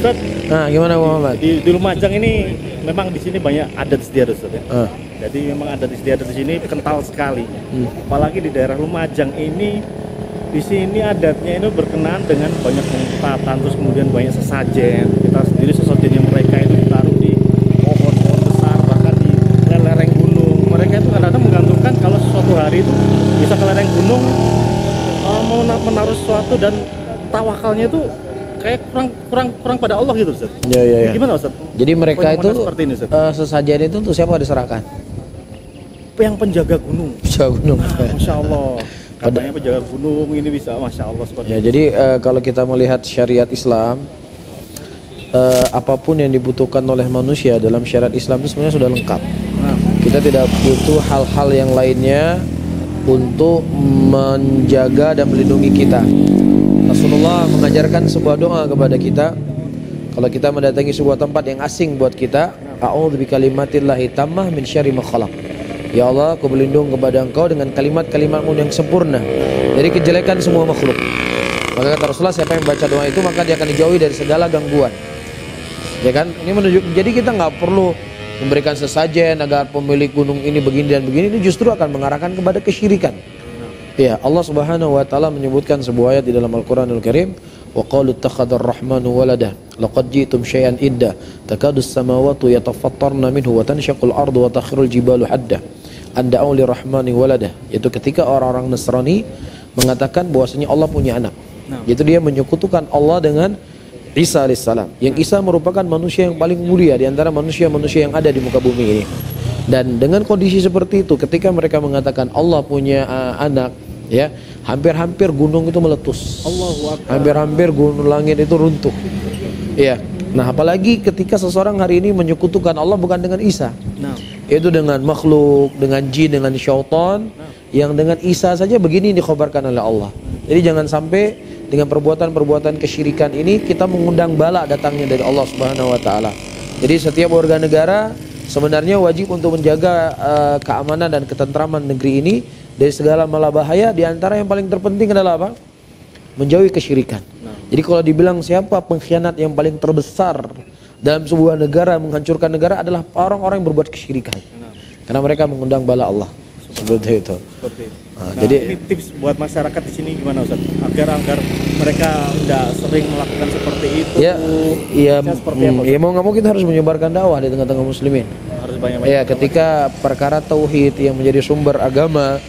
Ustaz, Nah, gimana Muhammad? di Lumajang ini memang di sini banyak adat istiadat Ustaz ya. Jadi memang adat istiadat di sini kental sekali. Apalagi di daerah Lumajang ini, di sini adatnya itu berkenaan dengan banyak pengobatan, terus kemudian banyak sesajen. Kita sendiri sesajennya mereka itu ditaruh di pohon-pohon besar, bahkan di lereng gunung. Mereka itu kadang-kadang menggantungkan kalau suatu hari itu bisa ke lereng gunung mau menaruh sesuatu, dan tawakalnya itu kayak kurang pada Allah gitu Ustaz. Iya. Gimana Ustaz? Jadi mereka itu seperti ini, Ustaz? sesajen itu untuk siapa diserahkan? Yang penjaga gunung. Penjaga gunung. Masya Allah. Katanya penjaga gunung ini bisa, Masya Allah seperti Ya, itu. jadi kalau kita melihat syariat Islam, apapun yang dibutuhkan oleh manusia dalam syariat Islam itu sebenarnya sudah lengkap. Kita tidak butuh hal-hal yang lainnya untuk menjaga dan melindungi kita. Rasulullah mengajarkan sebuah doa kepada kita kalau kita mendatangi sebuah tempat yang asing buat kita. A'udzu bikalimatillahi tammah min syarri ma khalaq. Ya Allah, aku berlindung kepada Engkau dengan kalimat-kalimat-Mu yang sempurna dari kejelekan semua makhluk. Maka kata Rasulullah, siapa yang baca doa itu maka dia akan dijauhi dari segala gangguan. Ya kan? Ini menunjuk. Jadi kita nggak perlu memberikan sesajen agar pemilik gunung ini begini dan begini. Ini justru akan mengarahkan kepada kesyirikan. Ya, Allah Subhanahu wa taala menyebutkan sebuah ayat di dalam Al-Qur'anul Karim, wa qalu ittakhadar rahmanu walada laqad jitum syai'an idda takadu as-samawati yatafattarna minhu wa tanshaqul ardu wa takhirul jibalu hadda anda auli rahmani walada. Yaitu ketika orang-orang Nasrani mengatakan bahwasanya Allah punya anak. Yaitu dia menyekutukan Allah dengan Isa alaihissalam. Yang Isa merupakan manusia yang paling mulia di antara manusia-manusia yang ada di muka bumi ini. Dan dengan kondisi seperti itu, ketika mereka mengatakan Allah punya anak, ya, hampir-hampir gunung itu meletus. Hampir-hampir gunung langit itu runtuh. Ya. Nah, apalagi ketika seseorang hari ini menyekutukan Allah bukan dengan Isa. Itu dengan makhluk, dengan jin, dengan syaitan, yang dengan Isa saja begini dikhabarkan oleh Allah. Jadi jangan sampai dengan perbuatan-perbuatan kesyirikan ini kita mengundang bala datangnya dari Allah Subhanahu wa taala. Jadi setiap warga negara sebenarnya wajib untuk menjaga keamanan dan ketentraman negeri ini dari segala malabahaya. Di antara yang paling terpenting adalah apa? Menjauhi kesyirikan. Jadi kalau dibilang siapa pengkhianat yang paling terbesar dalam sebuah negara, menghancurkan negara, adalah orang-orang yang berbuat kesyirikan. Karena mereka mengundang bala Allah. Seperti itu. Jadi ini tips buat masyarakat di sini gimana Ustaz? Agar mereka tidak sering melakukan seperti itu. Ya mau nggak mau kita harus menyebarkan dakwah di tengah-tengah muslimin. Harus banyak. Ya, ketika perkara tauhid yang menjadi sumber agama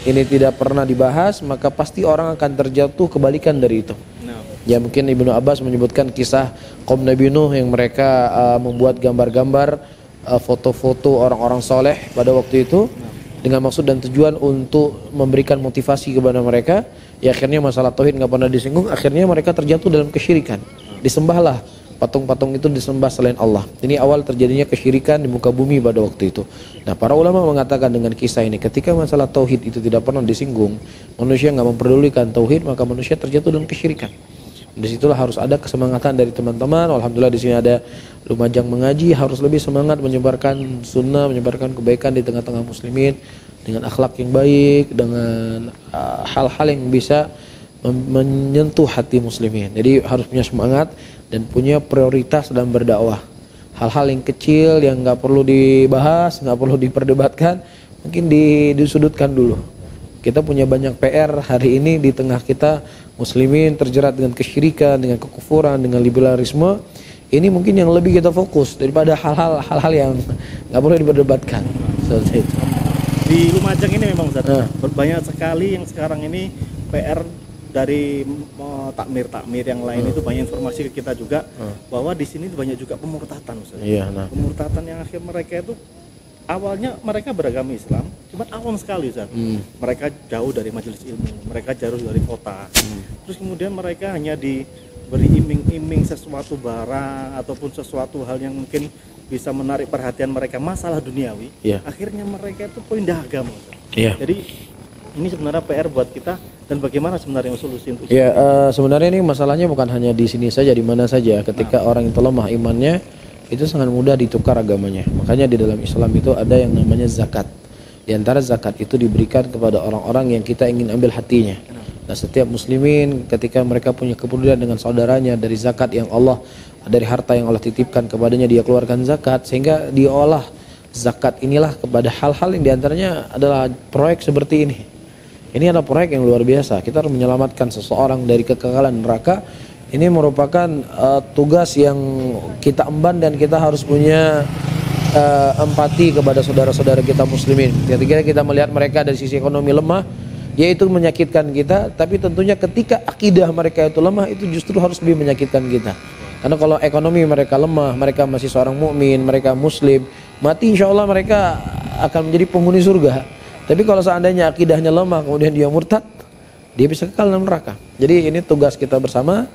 ini tidak pernah dibahas, maka pasti orang akan terjatuh kebalikan dari itu. Ya, mungkin Ibnu Abbas menyebutkan kisah kaum Nabi Nuh yang mereka membuat gambar-gambar, foto-foto orang-orang soleh pada waktu itu dengan maksud dan tujuan untuk memberikan motivasi kepada mereka. Ya, akhirnya masalah tauhid nggak pernah disinggung. Akhirnya mereka terjatuh dalam kesyirikan. Disembahlah patung-patung itu, disembah selain Allah. Ini awal terjadinya kesyirikan di muka bumi pada waktu itu. Nah, para ulama mengatakan dengan kisah ini, ketika masalah tauhid itu tidak pernah disinggung, manusia nggak memperdulikan tauhid, maka manusia terjatuh dalam kesyirikan. Disitulah harus ada kesemangatan dari teman-teman. Alhamdulillah di sini ada Lumajang mengaji, harus lebih semangat menyebarkan sunnah, menyebarkan kebaikan di tengah-tengah muslimin dengan akhlak yang baik, dengan hal-hal yang bisa menyentuh hati muslimin. Jadi harus punya semangat dan punya prioritas dalam berdakwah. Hal-hal yang kecil yang nggak perlu dibahas, nggak perlu diperdebatkan, mungkin disudutkan dulu. Kita punya banyak PR hari ini di tengah kita muslimin terjerat dengan kesyirikan, dengan kekufuran, dengan liberalisme. Ini mungkin yang lebih kita fokus daripada hal-hal yang nggak perlu diperdebatkan. Seperti itu. Di Lumajang ini memang Ustaz, banyak sekali yang sekarang ini PR dari takmir yang lain itu banyak informasi ke kita juga bahwa di sini banyak juga pemurtatan Ustaz. Pemurtatan yang akhir mereka itu awalnya mereka beragama Islam, cuma awam sekali Ustaz. Mereka jauh dari majelis ilmu, mereka jauh dari kota. Terus kemudian mereka hanya diberi iming-iming sesuatu barang ataupun sesuatu hal yang mungkin bisa menarik perhatian mereka, masalah duniawi. Akhirnya mereka itu pindah agama Ustaz. Jadi ini sebenarnya PR buat kita, dan bagaimana sebenarnya solusi untuk sebenarnya ini masalahnya bukan hanya di sini saja, di mana saja. Ketika orang itu lemah imannya, itu sangat mudah ditukar agamanya. Makanya di dalam Islam itu ada yang namanya zakat. Di antara zakat itu diberikan kepada orang-orang yang kita ingin ambil hatinya. Nah, setiap muslimin ketika mereka punya kepedulian dengan saudaranya dari zakat yang Allah dari harta yang Allah titipkan kepadanya dia keluarkan zakat, sehingga diolah zakat inilah kepada hal-hal yang diantaranya adalah proyek seperti ini. Ini adalah proyek yang luar biasa. Kita harus menyelamatkan seseorang dari kekekalan neraka. Ini merupakan tugas yang kita emban, dan kita harus punya empati kepada saudara-saudara kita muslimin. Ketika kita melihat mereka dari sisi ekonomi lemah, yaitu menyakitkan kita, tapi tentunya ketika akidah mereka itu lemah, itu justru harus lebih menyakitkan kita. Karena kalau ekonomi mereka lemah, mereka masih seorang mukmin, mereka muslim, mati insya Allah mereka akan menjadi penghuni surga. Tapi kalau seandainya akidahnya lemah, kemudian dia murtad, dia bisa kekal dalam neraka. Jadi ini tugas kita bersama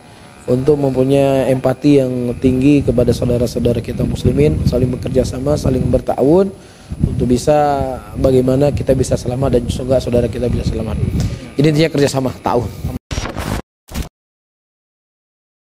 untuk mempunyai empati yang tinggi kepada saudara-saudara kita muslimin, saling bekerja sama, saling berta'awun untuk bisa bagaimana kita bisa selamat dan juga saudara kita bisa selamat. Jadi intinya kerjasama, ta'awun.